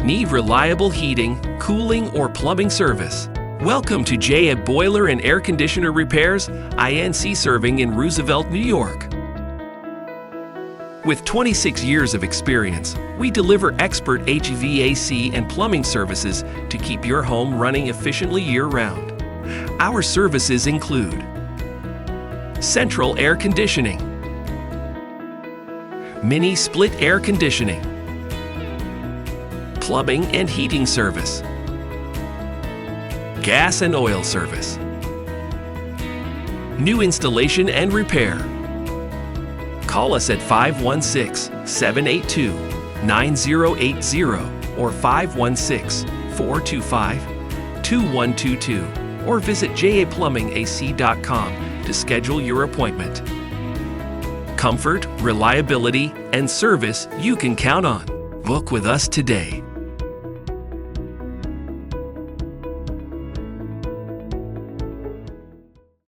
Need reliable heating, cooling, or plumbing service? Welcome to JA Boiler and Air Conditioner Repairs, INC serving in Roosevelt, New York. With 26 years of experience, we deliver expert HVAC and plumbing services to keep your home running efficiently year-round. Our services include central air conditioning, mini split air conditioning, plumbing and heating service, gas and oil service, new installation and repair. Call us at 516-782-9080 or 516-425-2122 or visit japlumbingac.com to schedule your appointment. Comfort, reliability, and service you can count on. Book with us today.